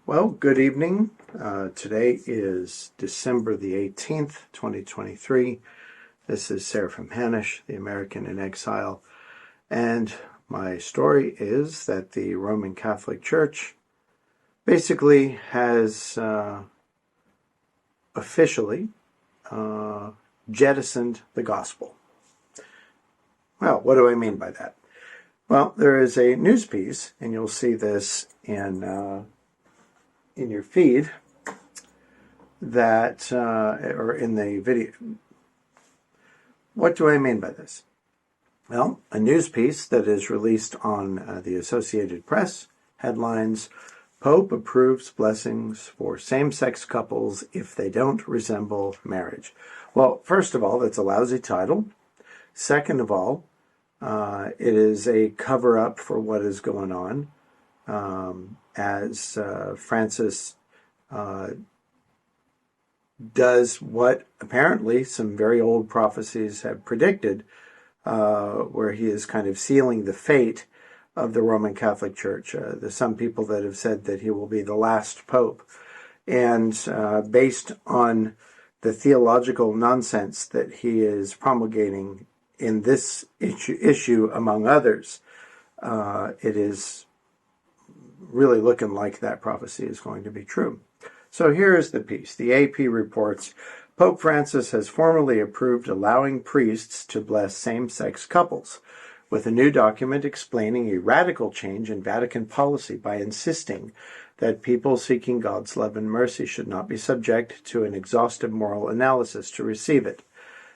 Well, good evening. Today is December the 18th, 2023. This is Seraphim Hanish, the American in Exile. And my story is that the Roman Catholic Church basically has officially jettisoned the gospel. Well, what do I mean by that? Well, there is a news piece, and you'll see this in your feed, that, or in the video. What do I mean by this? Well, a news piece that is released on the Associated Press headlines, Pope approves blessings for same-sex couples if they don't resemble marriage. Well, first of all, that's a lousy title. Second of all, it is a cover-up for what is going on. As Francis does what apparently some very old prophecies have predicted, where he is kind of sealing the fate of the Roman Catholic Church. There's some people that have said that he will be the last pope. And based on the theological nonsense that he is promulgating in this issue among others, it is really looking like that prophecy is going to be true. So here is the piece. The AP reports, Pope Francis has formally approved allowing priests to bless same-sex couples, with a new document explaining a radical change in Vatican policy by insisting that people seeking God's love and mercy should not be subject to an exhaustive moral analysis to receive it.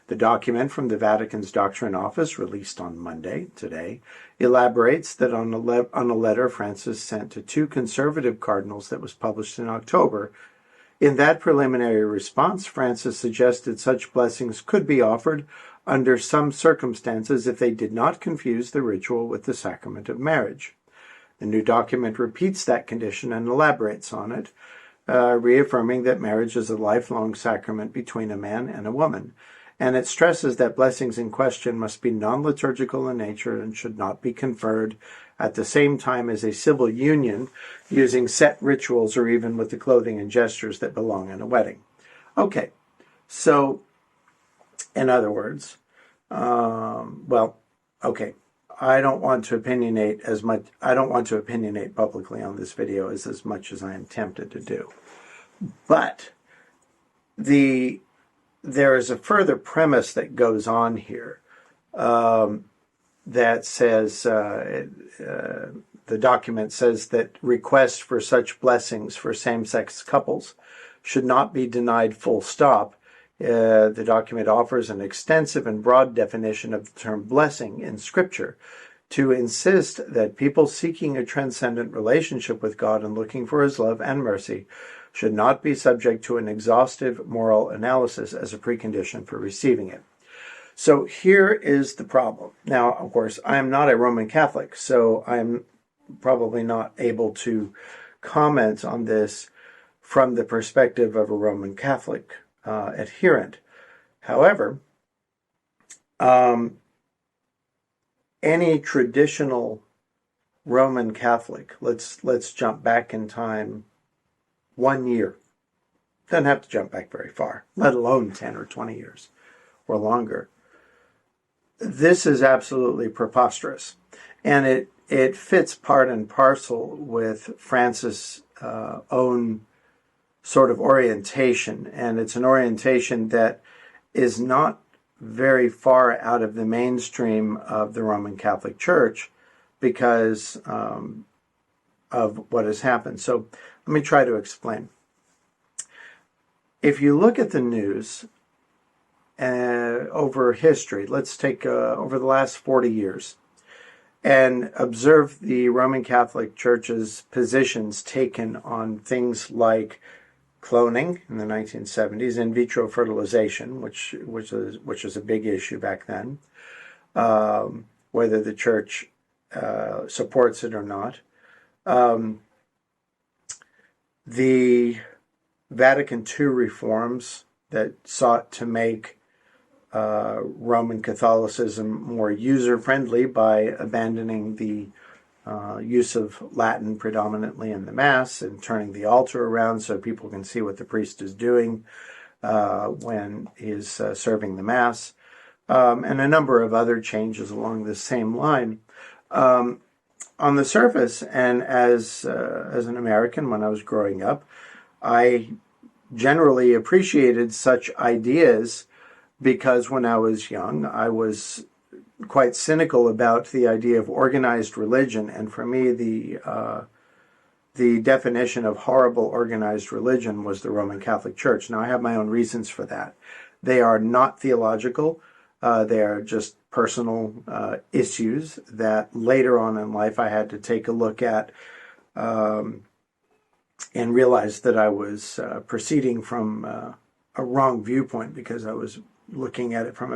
The document from the Vatican's Doctrine Office, released on Monday, today, elaborates that on a letter Francis sent to two conservative cardinals that was published in October. In that preliminary response, Francis suggested such blessings could be offered under some circumstances if they did not confuse the ritual with the sacrament of marriage. The new document repeats that condition and elaborates on it, reaffirming that marriage is a lifelong sacrament between a man and a woman. And it stresses that blessings in question must be non-liturgical in nature and should not be conferred at the same time as a civil union using set rituals or even with the clothing and gestures that belong in a wedding. Okay, so in other words, I don't want to opinionate as much. I don't want to opinionate publicly on this video as much as I am tempted to do. But there is a further premise that goes on here that says, the document says that requests for such blessings for same-sex couples should not be denied full stop. The document offers an extensive and broad definition of the term blessing in Scripture to insist that people seeking a transcendent relationship with God and looking for His love and mercy should not be subject to an exhaustive moral analysis as a precondition for receiving it. So here is the problem. Now, of course, I am not a Roman Catholic, so I'm probably not able to comment on this from the perspective of a Roman Catholic adherent. However, any traditional Roman Catholic, let's jump back in time 1 year. Doesn't have to jump back very far, let alone 10 or 20 years or longer. This is absolutely preposterous. And it fits part and parcel with Francis' own sort of orientation. And it's an orientation that is not very far out of the mainstream of the Roman Catholic Church because of what has happened. So let me try to explain. If you look at the news over history, let's take over the last 40 years, and observe the Roman Catholic Church's positions taken on things like cloning in the 1970s, in vitro fertilization, which was a big issue back then, whether the Church supports it or not. The Vatican II reforms that sought to make Roman Catholicism more user-friendly by abandoning the use of Latin predominantly in the Mass and turning the altar around so people can see what the priest is doing when he's serving the Mass, and a number of other changes along the same line. On the surface, and as an American when I was growing up, I generally appreciated such ideas because when I was young, I was quite cynical about the idea of organized religion, and for me, the definition of horrible organized religion was the Roman Catholic Church. Now, I have my own reasons for that. They are not theological. They are just personal issues that later on in life I had to take a look at and realize that I was proceeding from a wrong viewpoint because I was looking at it from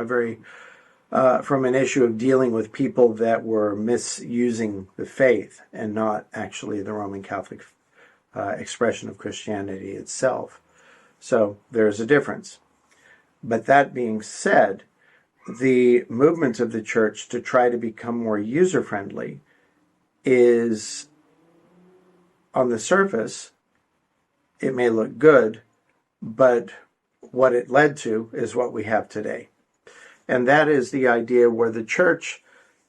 from an issue of dealing with people that were misusing the faith and not actually the Roman Catholic expression of Christianity itself. So there's a difference. But that being said, the movement of the church to try to become more user-friendly is, on the surface, it may look good, but what it led to is what we have today. And that is the idea where the church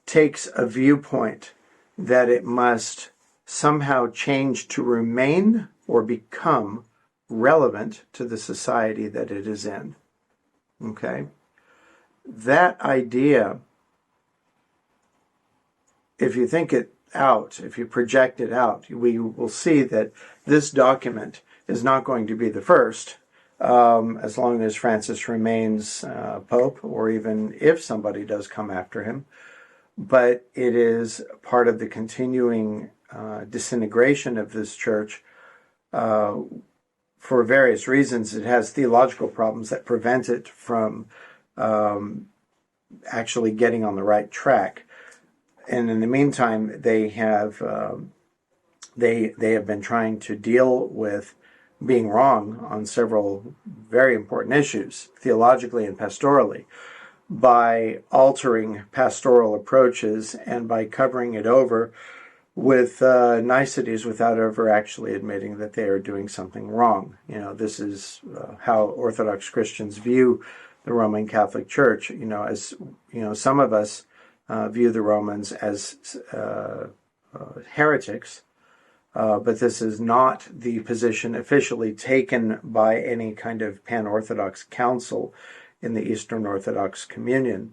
takes a viewpoint that it must somehow change to remain or become relevant to the society that it is in. Okay? That idea, if you think it out, if you project it out, we will see that this document is not going to be the first, as long as Francis remains Pope, or even if somebody does come after him. But it is part of the continuing disintegration of this church for various reasons. It has theological problems that prevent it from actually getting on the right track. And in the meantime, they have been trying to deal with being wrong on several very important issues, theologically and pastorally, by altering pastoral approaches and by covering it over with niceties without ever actually admitting that they are doing something wrong. You know, this is how Orthodox Christians view the Roman Catholic Church. You know, as you know, some of us view the Romans as heretics. But this is not the position officially taken by any kind of pan-Orthodox council in the Eastern Orthodox Communion.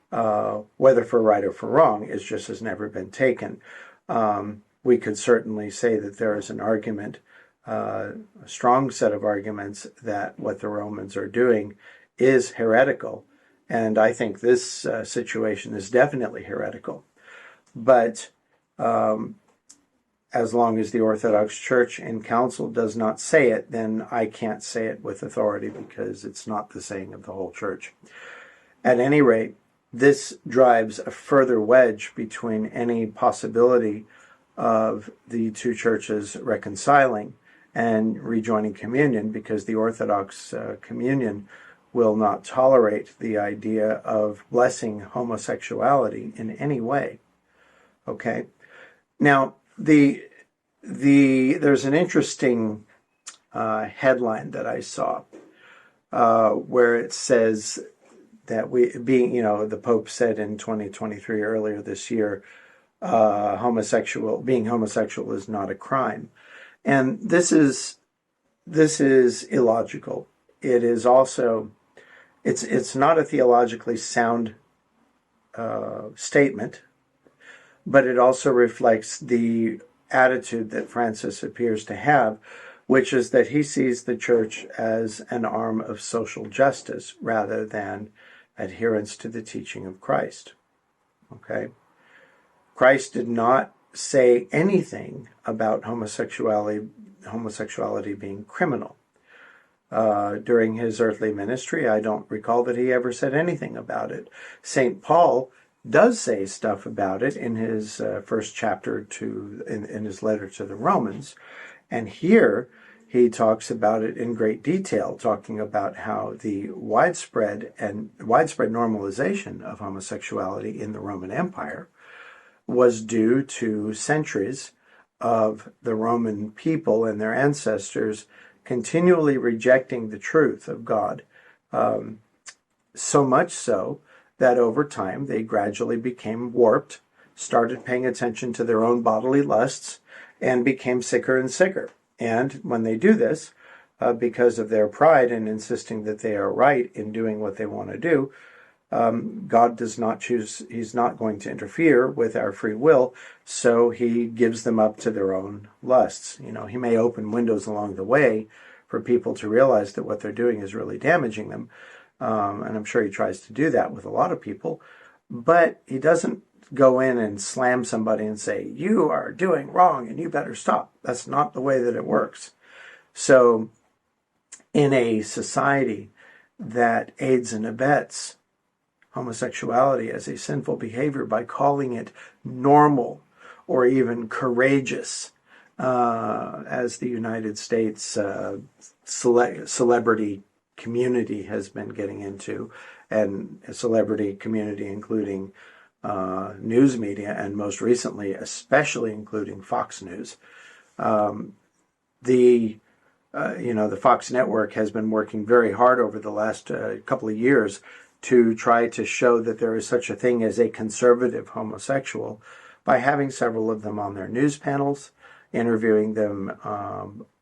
Whether for right or for wrong, it just has never been taken. We could certainly say that there is an argument, a strong set of arguments, that what the Romans are doing is heretical. And I think this situation is definitely heretical. But as long as the Orthodox Church in Council does not say it, then I can't say it with authority because it's not the saying of the whole Church. At any rate, this drives a further wedge between any possibility of the two churches reconciling and rejoining communion, because the Orthodox communion will not tolerate the idea of blessing homosexuality in any way. Okay? Now, there's an interesting headline that I saw where it says that the Pope said in 2023, earlier this year, being homosexual is not a crime, and this is illogical. It is also it's not a theologically sound statement. But it also reflects the attitude that Francis appears to have, which is that he sees the church as an arm of social justice rather than adherence to the teaching of Christ. Okay? Christ did not say anything about homosexuality being criminal. During his earthly ministry, I don't recall that he ever said anything about it. St. Paul does say stuff about it in his first chapter in his letter to the Romans, and here he talks about it in great detail, talking about how the widespread normalization of homosexuality in the Roman Empire was due to centuries of the Roman people and their ancestors continually rejecting the truth of God. So much so that over time they gradually became warped, started paying attention to their own bodily lusts, and became sicker and sicker. And when they do this, because of their pride and insisting that they are right in doing what they want to do, God does not choose, he's not going to interfere with our free will, so he gives them up to their own lusts. He may open windows along the way for people to realize that what they're doing is really damaging them. And I'm sure he tries to do that with a lot of people, but he doesn't go in and slam somebody and say, you are doing wrong and you better stop. That's not the way that it works. So in a society that aids and abets homosexuality as a sinful behavior by calling it normal or even courageous, as the United States celebrity community has been getting into, and a celebrity community including news media, and most recently especially including Fox News. The Fox network has been working very hard over the last couple of years to try to show that there is such a thing as a conservative homosexual by having several of them on their news panels, interviewing them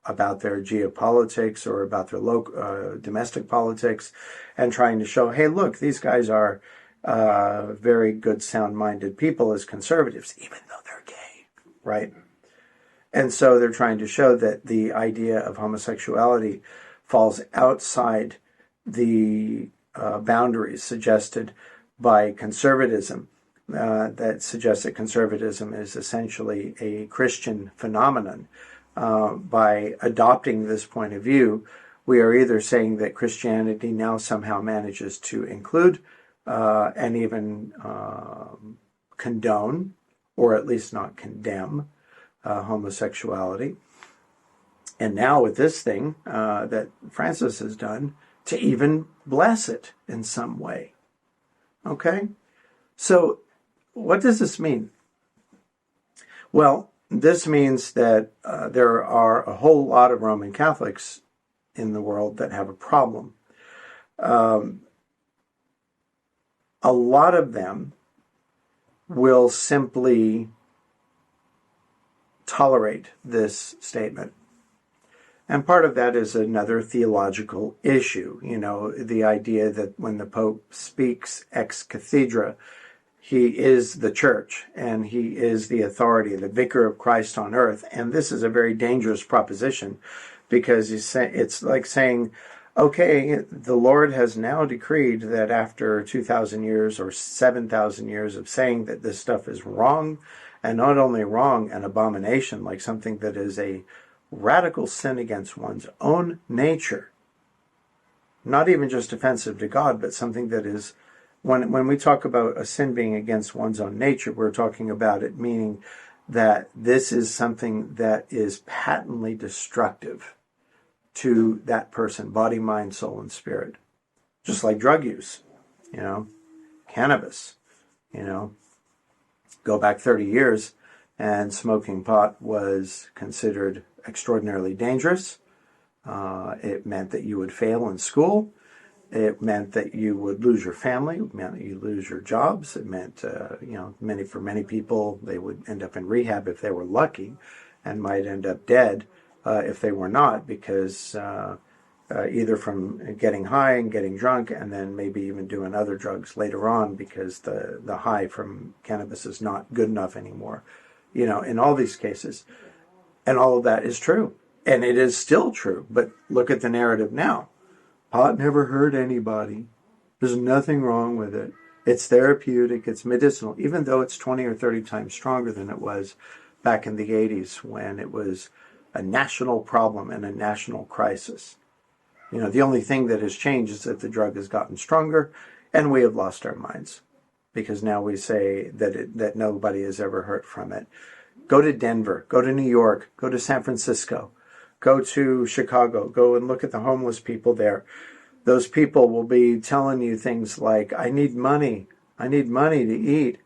about their geopolitics or about their local domestic politics, and trying to show, hey, look, these guys are very good, sound-minded people as conservatives, even though they're gay, right? And so they're trying to show that the idea of homosexuality falls outside the boundaries suggested by conservatism, that suggests that conservatism is essentially a Christian phenomenon. By adopting this point of view, we are either saying that Christianity now somehow manages to include and even condone, or at least not condemn, homosexuality. And now with this thing that Francis has done, to even bless it in some way. Okay? So what does this mean? Well, this means that there are a whole lot of Roman Catholics in the world that have a problem. A lot of them will simply tolerate this statement. And part of that is another theological issue. The idea that when the Pope speaks ex cathedra, he is the church and he is the authority, the vicar of Christ on earth. And this is a very dangerous proposition because it's like saying, okay, the Lord has now decreed that after 2,000 years or 7,000 years of saying that this stuff is wrong, and not only wrong, an abomination, like something that is a radical sin against one's own nature, not even just offensive to God, but something that is, when we talk about a sin being against one's own nature, we're talking about it meaning that this is something that is patently destructive to that person, body, mind, soul, and spirit. Just like drug use, cannabis, go back 30 years and smoking pot was considered extraordinarily dangerous. It meant that you would fail in school. It meant that you would lose your family. It meant that you lose your jobs. It meant, for many people, they would end up in rehab if they were lucky, and might end up dead if they were not, because either from getting high and getting drunk, and then maybe even doing other drugs later on, because the high from cannabis is not good enough anymore. In all these cases. And all of that is true. And it is still true. But look at the narrative now. Pot never hurt anybody. There's nothing wrong with it. It's therapeutic. It's medicinal, even though it's 20 or 30 times stronger than it was back in the 80s when it was a national problem and a national crisis. The only thing that has changed is that the drug has gotten stronger and we have lost our minds, because now we say that nobody is ever hurt from it. Go to Denver, go to New York, go to San Francisco, go to Chicago, go and look at the homeless people there. Those people will be telling you things like, I need money to eat.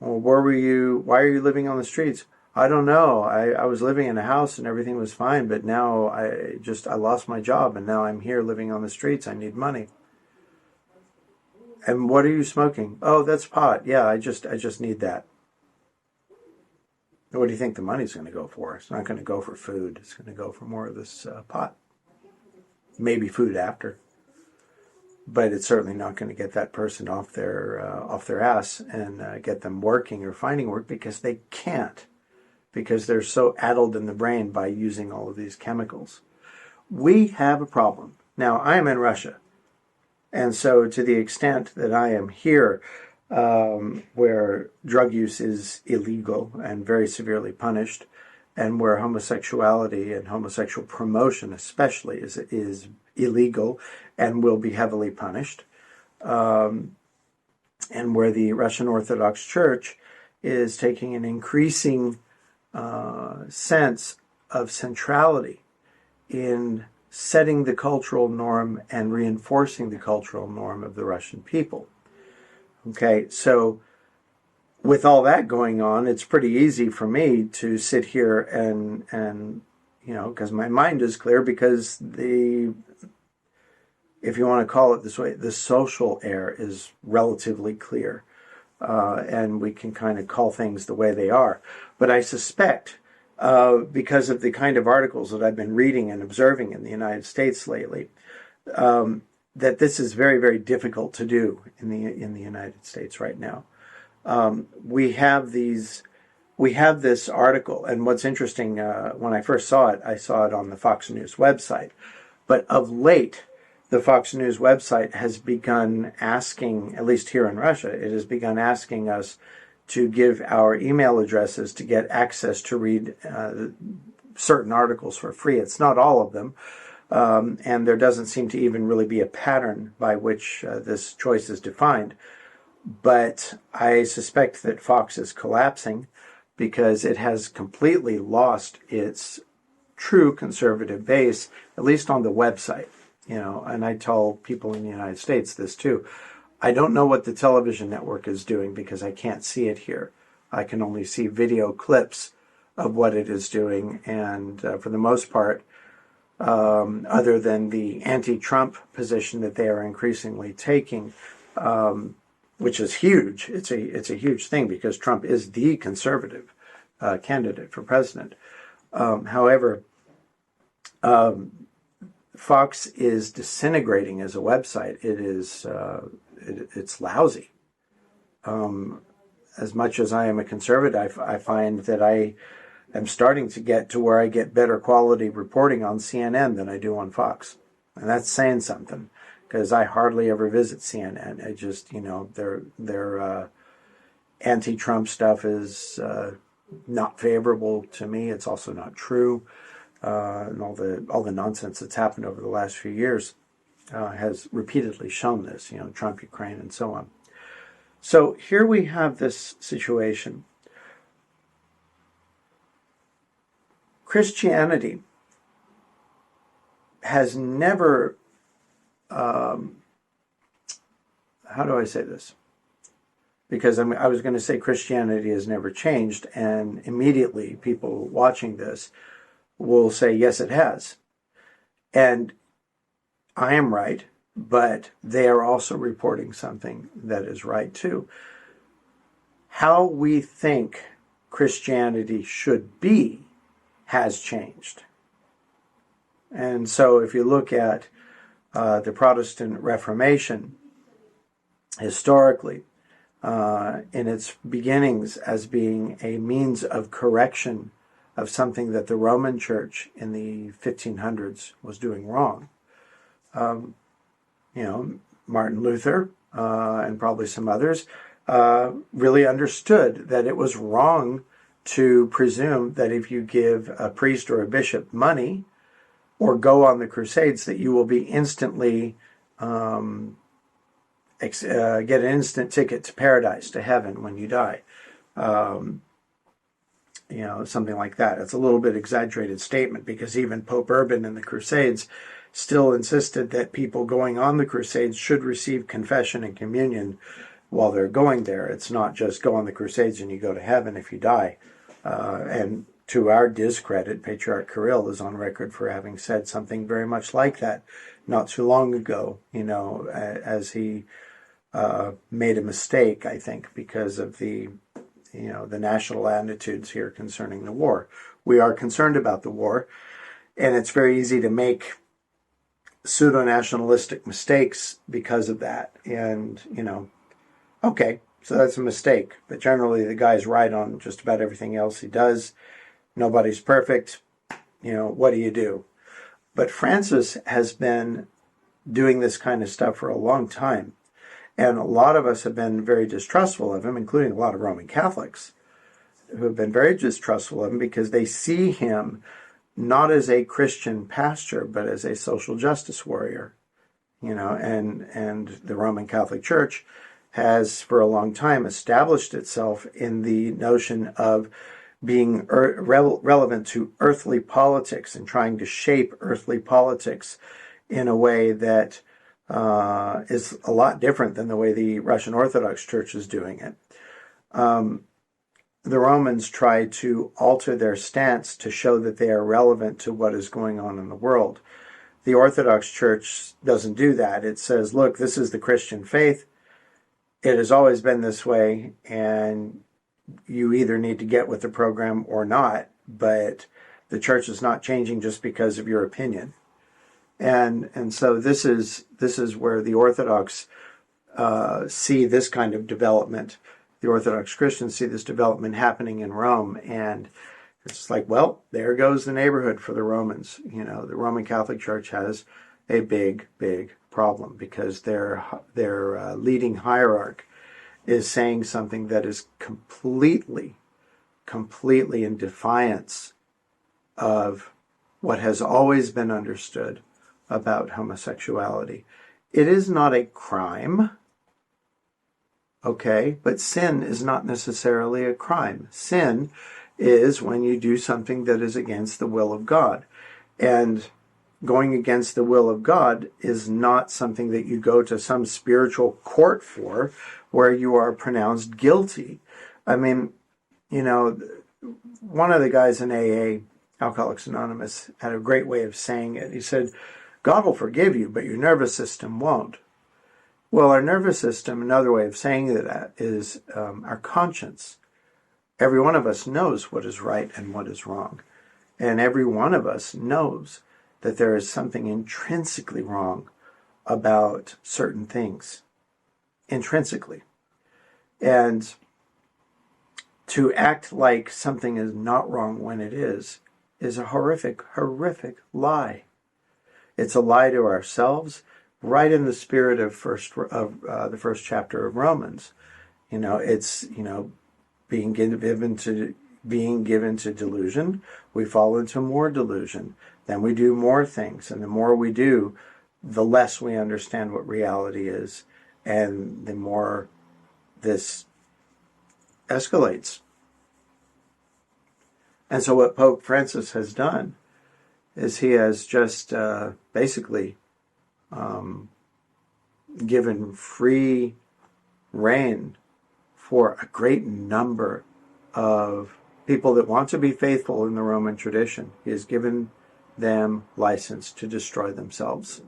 Well, why are you living on the streets? I don't know. I was living in a house and everything was fine, but now I lost my job and now I'm here living on the streets. I need money. And what are you smoking? Oh, that's pot. Yeah, I just need that. What do you think the money's going to go for? It's not going to go for food. It's going to go for more of this pot. Maybe food after. But it's certainly not going to get that person off their ass and get them working or finding work, because they can't, because they're so addled in the brain by using all of these chemicals. We have a problem. Now, I am in Russia. And so to the extent that I am here, where drug use is illegal and very severely punished, and where homosexuality and homosexual promotion especially is illegal and will be heavily punished, and where the Russian Orthodox Church is taking an increasing sense of centrality in setting the cultural norm and reinforcing the cultural norm of the Russian people. Okay, so with all that going on, it's pretty easy for me to sit here and because my mind is clear, because if you want to call it this way, the social air is relatively clear, and we can kind of call things the way they are. But I suspect, because of the kind of articles that I've been reading and observing in the United States lately, that this is very, very difficult to do in the United States right now. We have this article, and what's interesting, when I first saw it, I saw it on the Fox News website. But of late, the Fox News website has begun asking, at least here in Russia, it has begun asking us to give our email addresses to get access to read certain articles for free. It's not all of them, and there doesn't seem to even really be a pattern by which this choice is defined. But I suspect that Fox is collapsing because it has completely lost its true conservative base, at least on the website. And I tell people in the United States this too. I don't know what the television network is doing because I can't see it here. I can only see video clips of what it is doing. And for the most part, other than the anti-Trump position that they are increasingly taking, which is huge. It's a huge thing because Trump is the conservative candidate for president. However, Fox is disintegrating as a website. It's lousy. As much as I am a conservative, I find that I am starting to get to where I get better quality reporting on CNN than I do on Fox, and that's saying something, because I hardly ever visit CNN. I just, their anti-Trump stuff is not favorable to me. It's also not true. And all the nonsense that's happened over the last few years has repeatedly shown this, Trump, Ukraine, and so on. So here we have this situation. Christianity has never, how do I say this? Because I was going to say Christianity has never changed, and immediately people watching this will say, yes, it has. And I am right, but they are also reporting something that is right too. How we think Christianity should be has changed. And so if you look at the Protestant Reformation, historically, in its beginnings as being a means of correction of something that the Roman Church in the 1500s was doing wrong. Martin Luther and probably some others really understood that it was wrong to presume that if you give a priest or a bishop money or go on the Crusades that you will be instantly get an instant ticket to paradise, to heaven when you die. Something like that. It's a little bit exaggerated statement because even Pope Urban in the Crusades still insisted that people going on the Crusades should receive confession and communion while they're going there. It's not just go on the Crusades and you go to heaven if you die. And to our discredit, Patriarch Kirill is on record for having said something very much like that not too long ago, as he made a mistake, I think, because of the national attitudes here concerning the war. We are concerned about the war, and it's very easy to make pseudo-nationalistic mistakes because of that. And, okay, so that's a mistake. But generally, the guy's right on just about everything else he does. Nobody's perfect. What do you do? But Francis has been doing this kind of stuff for a long time. And a lot of us have been very distrustful of him, including a lot of Roman Catholics who have been very distrustful of him because they see him not as a Christian pastor, but as a social justice warrior. And the Roman Catholic Church has for a long time established itself in the notion of being relevant to earthly politics and trying to shape earthly politics in a way that is a lot different than the way the Russian Orthodox Church is doing it. The Romans try to alter their stance to show that they are relevant to what is going on in the world. The Orthodox Church doesn't do that. It says, look, this is the Christian faith. It has always been this way, and you either need to get with the program or not, but the church is not changing just because of your opinion. And so this is where the Orthodox see this kind of development. The Orthodox Christians see this development happening in Rome, and it's like, well, there goes the neighborhood for the Romans. The Roman Catholic Church has a big, big problem because their leading hierarch is saying something that is completely in defiance of what has always been understood about homosexuality. It is not a crime, okay? But sin is not necessarily a crime. Sin is when you do something that is against the will of God. And going against the will of God is not something that you go to some spiritual court for where you are pronounced guilty. I mean, one of the guys in AA, Alcoholics Anonymous, had a great way of saying it. He said, God will forgive you, but your nervous system won't. Well, our nervous system, another way of saying that is our conscience. Every one of us knows what is right and what is wrong. And every one of us knows that there is something intrinsically wrong about certain things. Intrinsically. And to act like something is not wrong when it is a horrific, horrific lie. It's a lie to ourselves, right in the spirit of the first chapter of Romans. It's being given to delusion. We fall into more delusion. Then we do more things, and the more we do, the less we understand what reality is, and the more this escalates. And so what Pope Francis has done is he has just basically given free rein for a great number of people that want to be faithful in the Roman tradition. He has given them license to destroy themselves.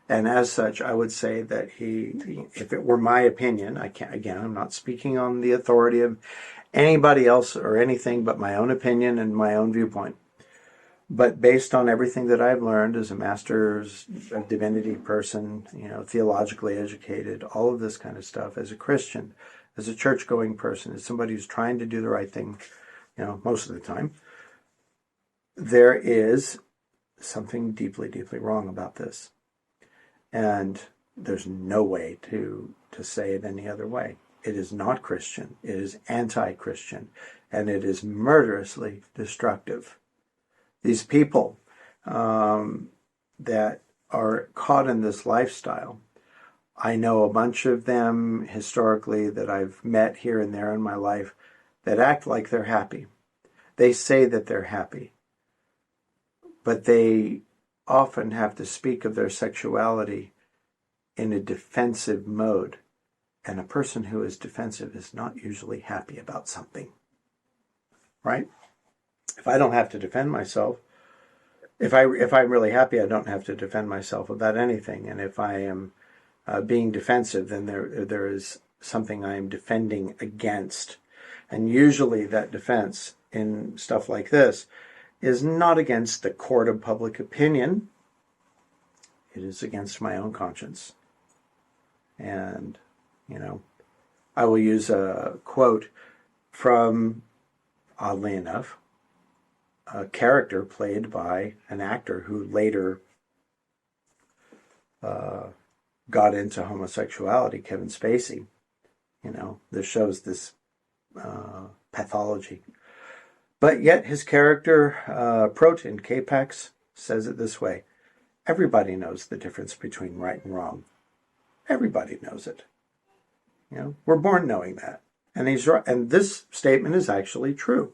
And as such, I would say that if it were my opinion, I'm not speaking on the authority of anybody else or anything but my own opinion and my own viewpoint. But based on everything that I've learned as a Master's of Divinity person, theologically educated, all of this kind of stuff, as a Christian, as a church-going person, as somebody who's trying to do the right thing, most of the time, there is something deeply, deeply wrong about this. And there's no way to say it any other way. It is not Christian. It is anti-Christian. And it is murderously destructive. These people that are caught in this lifestyle, I know a bunch of them historically that I've met here and there in my life that act like they're happy. They say that they're happy, but they often have to speak of their sexuality in a defensive mode. And a person who is defensive is not usually happy about something, right? If I don't have to defend myself, if I'm really happy, I don't have to defend myself about anything. And if I am being defensive, then there is something I am defending against. And usually that defense in stuff like this is not against the court of public opinion. It is against my own conscience. And, I will use a quote from, oddly enough, a character played by an actor who later got into homosexuality, Kevin Spacey. This shows this pathology. But yet his character, Protein, K-Pax, says it this way: everybody knows the difference between right and wrong. Everybody knows it. We're born knowing that. And he's right. And this statement is actually true.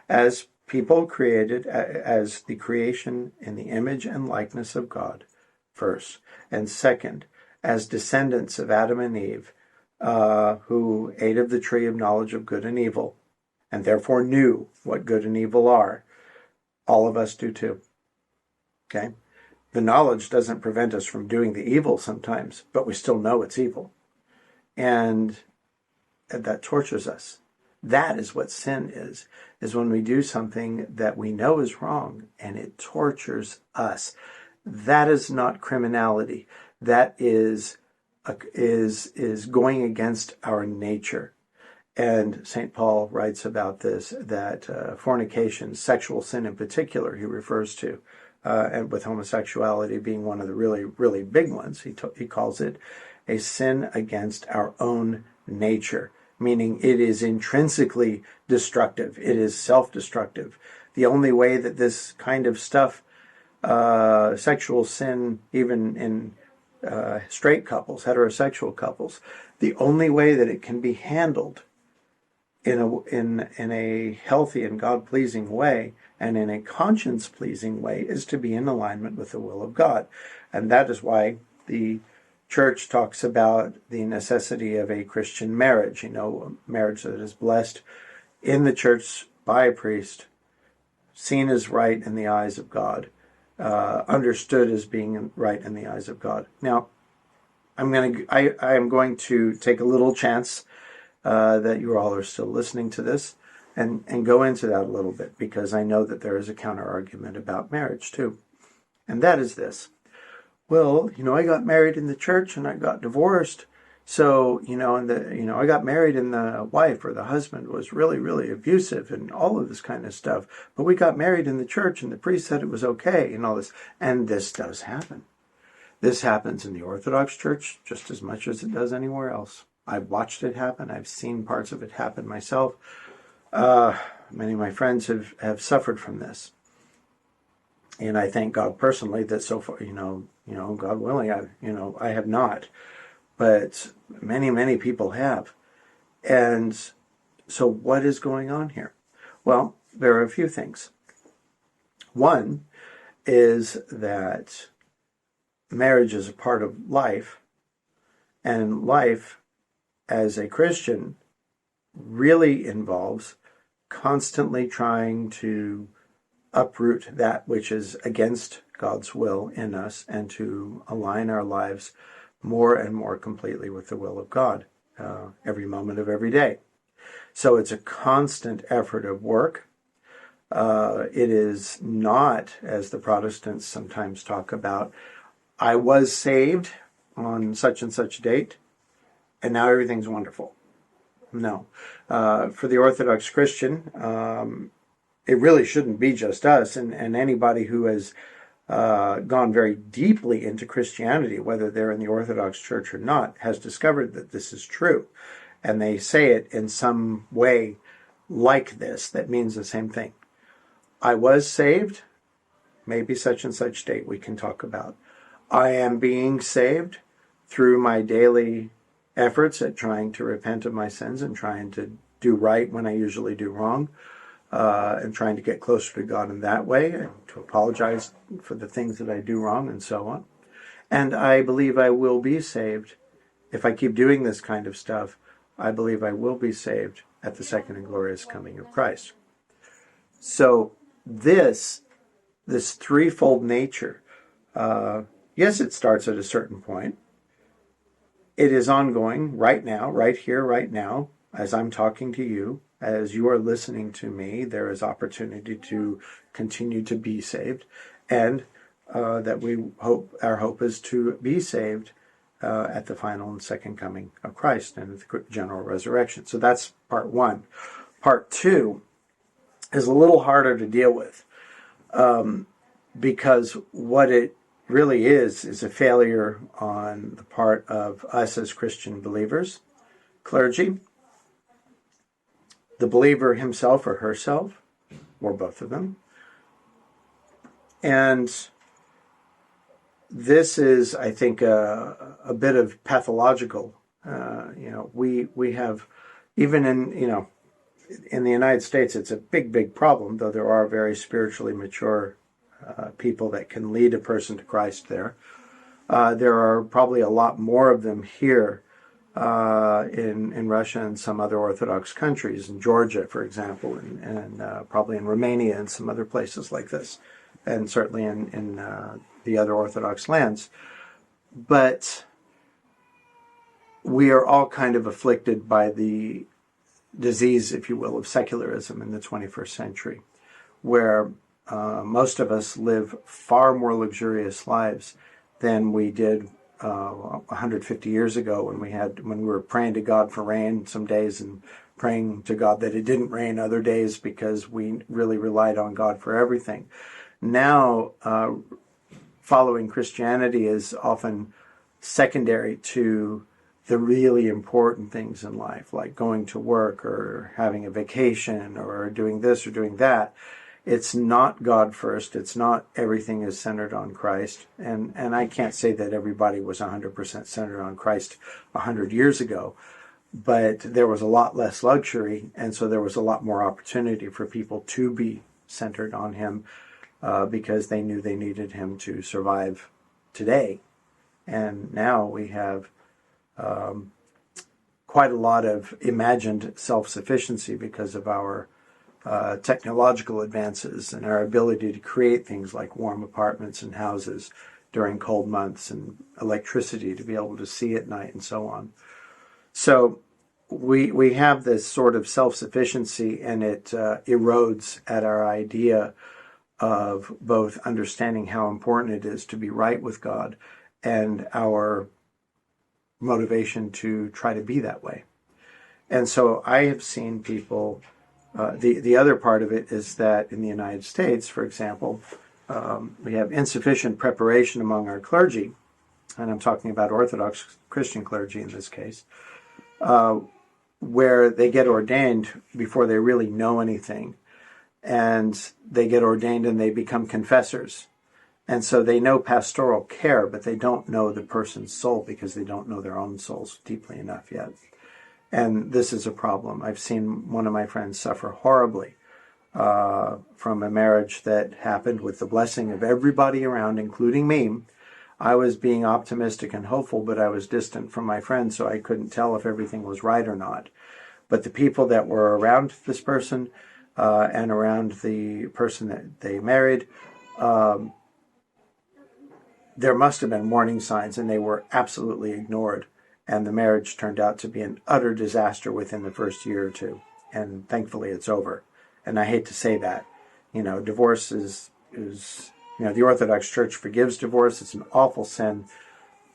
As people created, as the creation in the image and likeness of God, first. And second, as descendants of Adam and Eve, who ate of the tree of knowledge of good and evil, and therefore knew what good and evil are. All of us do too. Okay? The knowledge doesn't prevent us from doing the evil sometimes, but we still know it's evil. And that tortures us. That is what sin is when we do something that we know is wrong and it tortures us. That is not criminality. That is going against our nature. And St. Paul writes about this, that fornication, sexual sin in particular, he refers to, and with homosexuality being one of the really, really big ones, he calls it a sin against our own nature, meaning it is intrinsically destructive. It is self-destructive. The only way that this kind of stuff, sexual sin, even in straight couples, heterosexual couples, the only way that it can be handled in a healthy and God-pleasing way and in a conscience-pleasing way is to be in alignment with the will of God. And that is why the Church talks about the necessity of a Christian marriage, marriage that is blessed in the church by a priest, seen as right in the eyes of God, understood as being right in the eyes of God. Now, I am going to take a little chance that you all are still listening to this and go into that a little bit, because I know that there is a counter argument about marriage too. And that is this. Well, I got married in the church and I got divorced. So, I got married and the wife or the husband was really, really abusive and all of this kind of stuff. But we got married in the church and the priest said it was okay and all this. And this does happen. This happens in the Orthodox Church just as much as it does anywhere else. I've watched it happen. I've seen parts of it happen myself. Many of my friends have suffered from this. And I thank God personally that so far, God willing, I have not. But many, many people have. And so what is going on here? Well, there are a few things. One is that marriage is a part of life, and life as a Christian really involves constantly trying to uproot that which is against God's will in us and to align our lives more and more completely with the will of God every moment of every day. So it's a constant effort of work. It is not, as the Protestants sometimes talk about, I was saved on such and such date, and now everything's wonderful. No. For the Orthodox Christian, it really shouldn't be just us, and anybody who has gone very deeply into Christianity, whether they're in the Orthodox Church or not, has discovered that this is true. And they say it in some way like this, that means the same thing. I was saved, maybe such and such date we can talk about. I am being saved through my daily efforts at trying to repent of my sins and trying to do right when I usually do wrong, and trying to get closer to God in that way, and to apologize for the things that I do wrong and so on. And I believe I will be saved if I keep doing this kind of stuff, I believe I will be saved at the second and glorious coming of Christ. So this threefold nature, yes, it starts at a certain point. It is ongoing right now, right here, right now, as I'm talking to you, as you are listening to me. There is opportunity to continue to be saved, and that our hope is to be saved at the final and second coming of Christ and the general resurrection. So that's part one. Part two is a little harder to deal with, because what it really is a failure on the part of us as Christian believers, clergy, the believer himself or herself, or both of them. And this is, I think, a bit of pathological. We have, even in the United States, it's a big problem, though there are very spiritually mature people that can lead a person to Christ there. There are probably a lot more of them here in Russia and some other Orthodox countries, in Georgia, for example, and probably in Romania and some other places like this, and certainly in the other Orthodox lands. But we are all kind of afflicted by the disease, if you will, of secularism in the 21st century, where most of us live far more luxurious lives than we did 150 years ago when we were praying to God for rain some days and praying to God that it didn't rain other days because we really relied on God for everything. Now, following Christianity is often secondary to the really important things in life, like going to work or having a vacation or doing this or doing that. It's not God first. It's not everything is centered on Christ. And I can't say that everybody was 100% centered on Christ 100 years ago, but there was a lot less luxury, and so there was a lot more opportunity for people to be centered on Him because they knew they needed Him to survive today. And now we have quite a lot of imagined self-sufficiency because of our technological advances and our ability to create things like warm apartments and houses during cold months and electricity to be able to see at night and so on. So we have this sort of self-sufficiency, and it erodes at our idea of both understanding how important it is to be right with God and our motivation to try to be that way. And so I have seen people, the other part of it is that in the United States, for example, we have insufficient preparation among our clergy, and I'm talking about Orthodox Christian clergy in this case, where they get ordained before they really know anything. And they get ordained and they become confessors. And so they know pastoral care, but they don't know the person's soul because they don't know their own souls deeply enough yet. And this is a problem. I've seen one of my friends suffer horribly from a marriage that happened with the blessing of everybody around, including me. I was being optimistic and hopeful, but I was distant from my friends, so I couldn't tell if everything was right or not. But the people that were around this person and around the person that they married, there must have been warning signs, and they were absolutely ignored. And the marriage turned out to be an utter disaster within the first year or two. And thankfully it's over. And I hate to say that. Divorce is the Orthodox Church forgives divorce. It's an awful sin.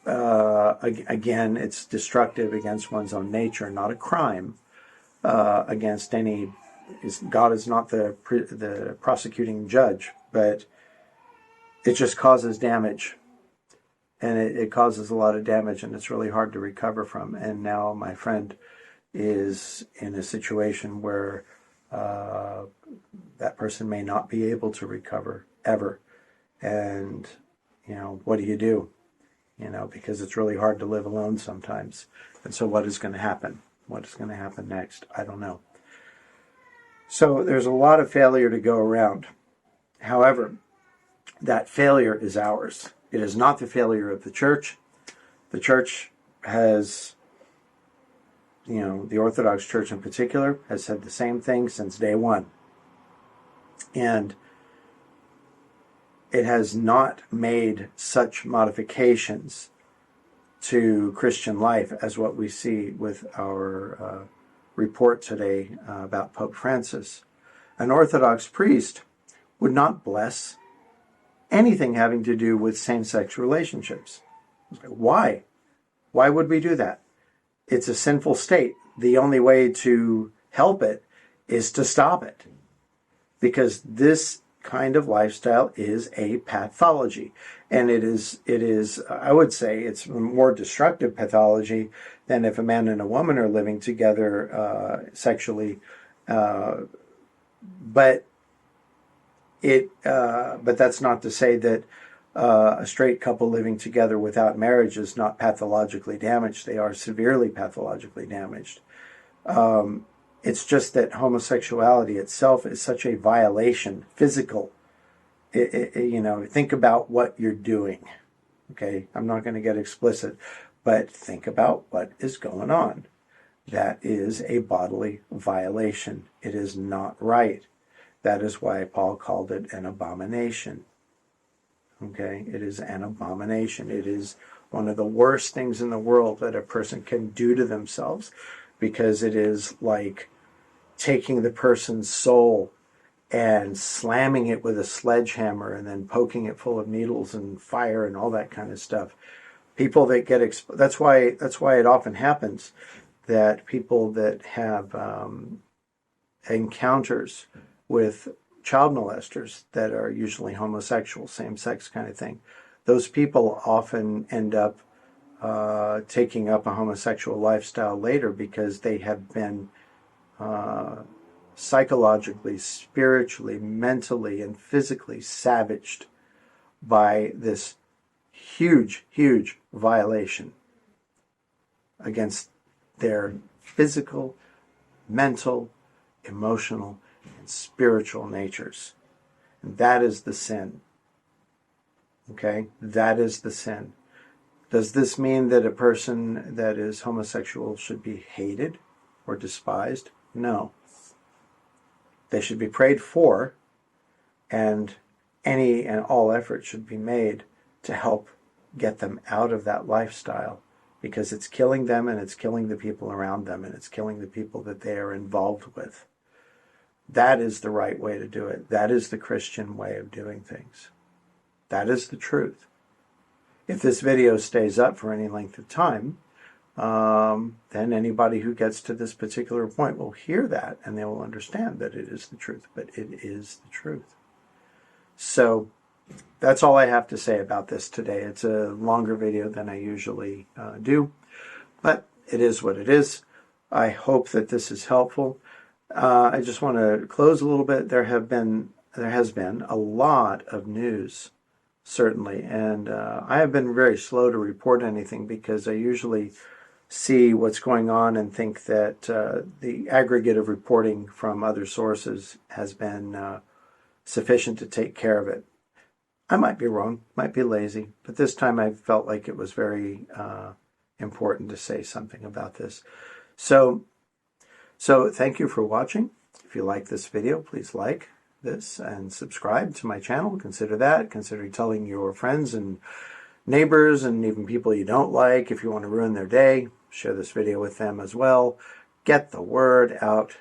Again, it's destructive against one's own nature, not a crime against any. God is not the prosecuting judge, but it just causes damage. And it causes a lot of damage, and it's really hard to recover from. And now my friend is in a situation where that person may not be able to recover ever. And, what do you do? Because it's really hard to live alone sometimes. And so what is going to happen? What is going to happen next? I don't know. So there's a lot of failure to go around. However, that failure is ours. It is not the failure of the church. The church has, the Orthodox Church in particular, has said the same thing since day one. And it has not made such modifications to Christian life as what we see with our report today about Pope Francis. An Orthodox priest would not bless anything having to do with same-sex relationships. Why? Why would we do that? It's a sinful state. The only way to help it is to stop it, because this kind of lifestyle is a pathology, and it is I would say it's a more destructive pathology than if a man and a woman are living together sexually, but that's not to say that a straight couple living together without marriage is not pathologically damaged. They are severely pathologically damaged. It's just that homosexuality itself is such a violation, physical. Think about what you're doing. Okay, I'm not going to get explicit, but think about what is going on. That is a bodily violation. It is not right. That is why Paul called it an abomination. Okay, it is an abomination. It is one of the worst things in the world that a person can do to themselves, because it is like taking the person's soul and slamming it with a sledgehammer and then poking it full of needles and fire and all that kind of stuff. People that get that's why it often happens that people that have encounters with child molesters that are usually homosexual, same-sex kind of thing, those people often end up taking up a homosexual lifestyle later, because they have been psychologically, spiritually, mentally, and physically savaged by this huge, huge violation against their physical, mental, emotional, and spiritual natures. And that is the sin. Okay? That is the sin. Does this mean that a person that is homosexual should be hated or despised? No. They should be prayed for, and any and all effort should be made to help get them out of that lifestyle, because it's killing them, and it's killing the people around them, and it's killing the people that they are involved with. That is the right way to do it. That is the Christian way of doing things. That is the truth. If this video stays up for any length of time, then anybody who gets to this particular point will hear that, and they will understand that it is the truth. But it is the truth. So that's all I have to say about this today. It's a longer video than I usually do, but it is what it is. I hope that this is helpful. I just want to close a little bit. There has been a lot of news, certainly, and I have been very slow to report anything, because I usually see what's going on and think that the aggregate of reporting from other sources has been sufficient to take care of it. I might be wrong, might be lazy, but this time I felt like it was very important to say something about this. So thank you for watching. If you like this video, please like this and subscribe to my channel. Consider that. Consider telling your friends and neighbors and even people you don't like. If you want to ruin their day, share this video with them as well. Get the word out.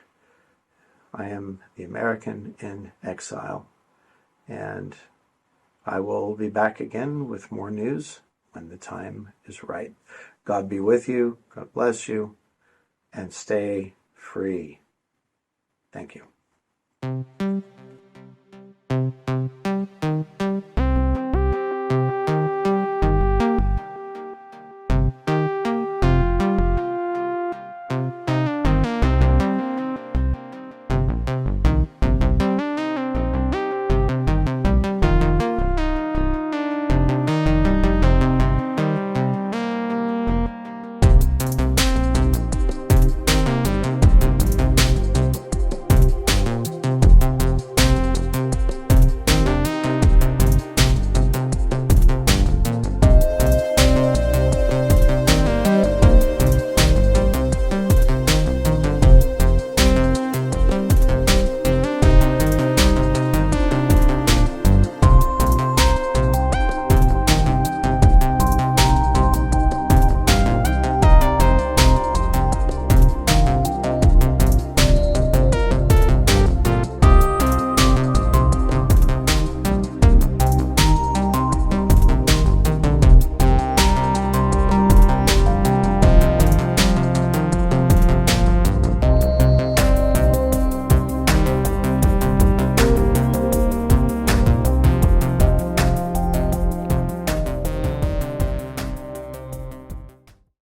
I am the American in exile, and I will be back again with more news when the time is right. God be with you. God bless you. And stay free. Thank you.